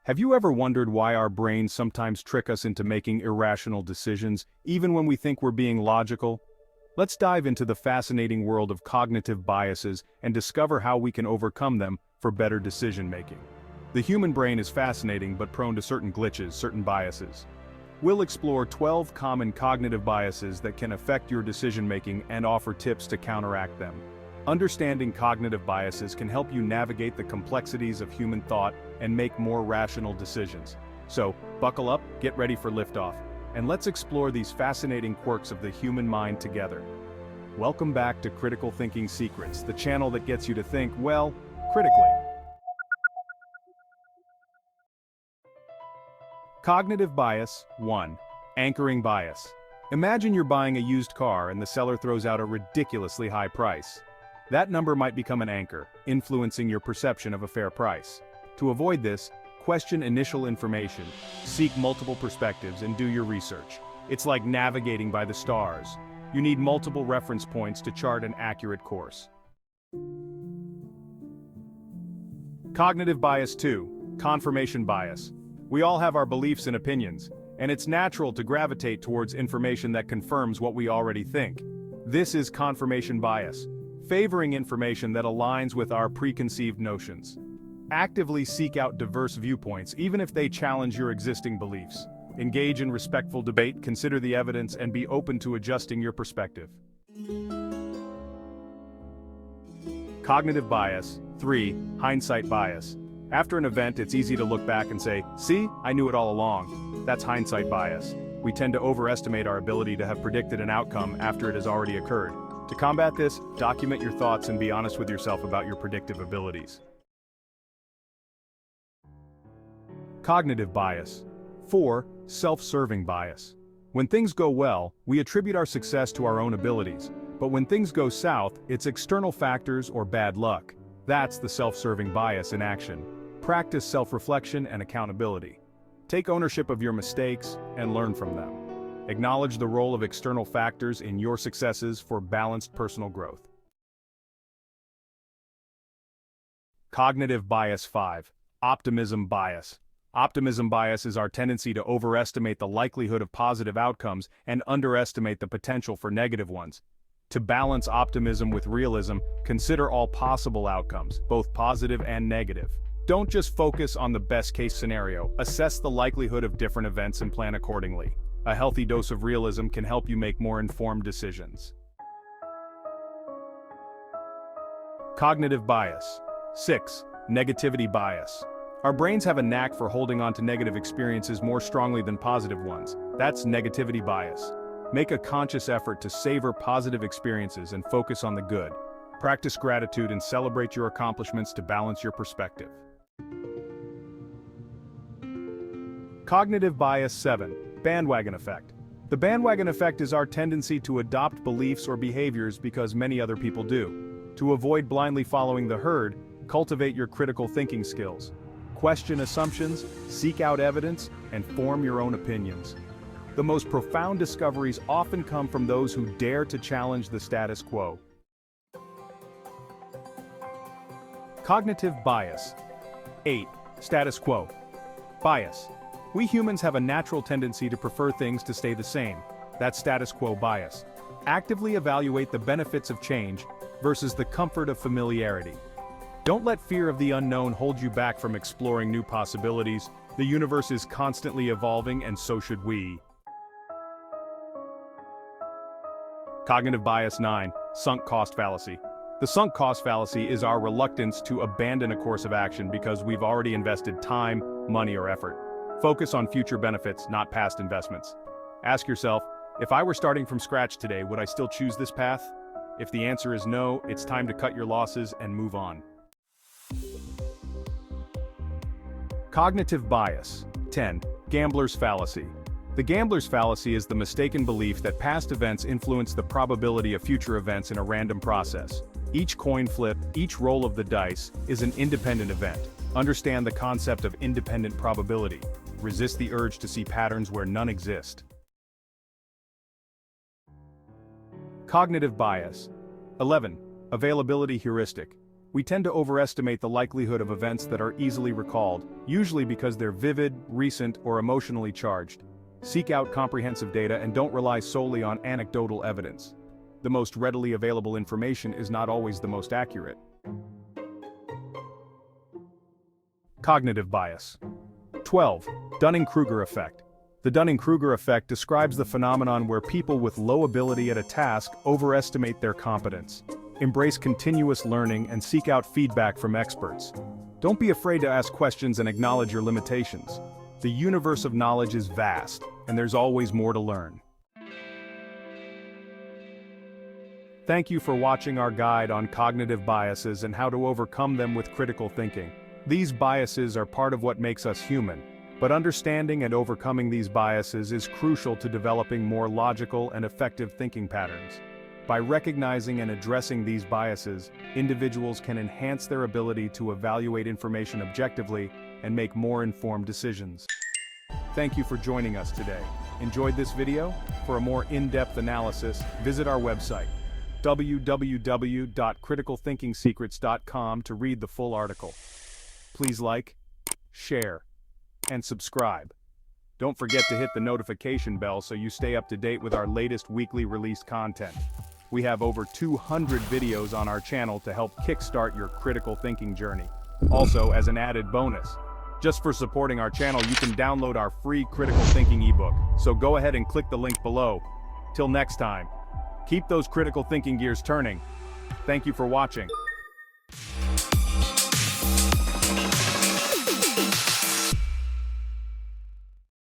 Have you ever wondered why our brains sometimes trick us into making irrational decisions, even when we think we're being logical? Let's dive into the fascinating world of cognitive biases and discover how we can overcome them for better decision-making. The human brain is fascinating but prone to certain glitches, certain biases. We'll explore 12 common cognitive biases that can affect your decision-making and offer tips to counteract them. Understanding cognitive biases can help you navigate the complexities of human thought and make more rational decisions. So, buckle up, get ready for liftoff, and let's explore these fascinating quirks of the human mind together. Welcome back to Critical Thinking Secrets, the channel that gets you to think, well, critically. Cognitive bias 1. Anchoring bias. Imagine you're buying a used car and the seller throws out a ridiculously high price. That number might become an anchor, influencing your perception of a fair price. To avoid this, question initial information, seek multiple perspectives, and do your research. It's like navigating by the stars. You need multiple reference points to chart an accurate course. Cognitive bias 2. Confirmation bias. We all have our beliefs and opinions, and it's natural to gravitate towards information that confirms what we already think. This is confirmation bias, favoring information that aligns with our preconceived notions. Actively seek out diverse viewpoints, even if they challenge your existing beliefs. Engage in respectful debate, consider the evidence, and be open to adjusting your perspective. Cognitive bias 3. Hindsight bias. After an event, it's easy to look back and say, "See, I knew it all along." That's hindsight bias. We tend to overestimate our ability to have predicted an outcome after it has already occurred. To combat this, document your thoughts and be honest with yourself about your predictive abilities. Cognitive bias 4. Self-serving bias. When things go well, we attribute our success to our own abilities, but when things go south, it's external factors or bad luck. That's the self-serving bias in action. Practice self-reflection and accountability. Take ownership of your mistakes and learn from them. Acknowledge the role of external factors in your successes for balanced personal growth. Cognitive bias 5. Optimism bias. Optimism bias is our tendency to overestimate the likelihood of positive outcomes and underestimate the potential for negative ones. To balance optimism with realism, consider all possible outcomes, both positive and negative. Don't just focus on the best-case scenario, assess the likelihood of different events and plan accordingly. A healthy dose of realism can help you make more informed decisions. Cognitive bias 6. Negativity bias. Our brains have a knack for holding on to negative experiences more strongly than positive ones. That's negativity bias. Make a conscious effort to savor positive experiences and focus on the good. Practice gratitude and celebrate your accomplishments to balance your perspective. Cognitive bias 7. Bandwagon Effect. The bandwagon effect is our tendency to adopt beliefs or behaviors because many other people do. To avoid blindly following the herd, cultivate your critical thinking skills. Question assumptions, seek out evidence, and form your own opinions. The most profound discoveries often come from those who dare to challenge the status quo. Cognitive bias 8. Status quo bias. We humans have a natural tendency to prefer things to stay the same. That's status quo bias. Actively evaluate the benefits of change versus the comfort of familiarity. Don't let fear of the unknown hold you back from exploring new possibilities. The universe is constantly evolving, and so should we. Cognitive bias 9. Sunk cost fallacy. The sunk cost fallacy is our reluctance to abandon a course of action because we've already invested time, money, or effort. Focus on future benefits, not past investments. Ask yourself, if I were starting from scratch today, would I still choose this path? If the answer is no, it's time to cut your losses and move on. Cognitive bias 10. Gambler's fallacy. The gambler's fallacy is the mistaken belief that past events influence the probability of future events in a random process. Each coin flip, each roll of the dice, is an independent event. Understand the concept of independent probability. Resist the urge to see patterns where none exist. Cognitive bias 11. Availability heuristic. We tend to overestimate the likelihood of events that are easily recalled, usually because they're vivid, recent, or emotionally charged. Seek out comprehensive data and don't rely solely on anecdotal evidence. The most readily available information is not always the most accurate. Cognitive bias. 12. Dunning-Krueger effect. The Dunning-Krueger effect describes the phenomenon where people with low ability at a task overestimate their competence. Embrace continuous learning and seek out feedback from experts. Don't be afraid to ask questions and acknowledge your limitations. The universe of knowledge is vast, and there's always more to learn. Thank you for watching our guide on cognitive biases and how to overcome them with critical thinking. These biases are part of what makes us human, but understanding and overcoming these biases is crucial to developing more logical and effective thinking patterns. By recognizing and addressing these biases, individuals can enhance their ability to evaluate information objectively and make more informed decisions. Thank you for joining us today. Enjoyed this video? For a more in-depth analysis, visit our website, www.criticalthinkingsecrets.com, to read the full article. Please like, share, and subscribe. Don't forget to hit the notification bell so you stay up to date with our latest weekly released content. We have over 200 videos on our channel to help kickstart your critical thinking journey. Also, as an added bonus, just for supporting our channel, you can download our free critical thinking ebook. So go ahead and click the link below. Till next time, keep those critical thinking gears turning. Thank you for watching.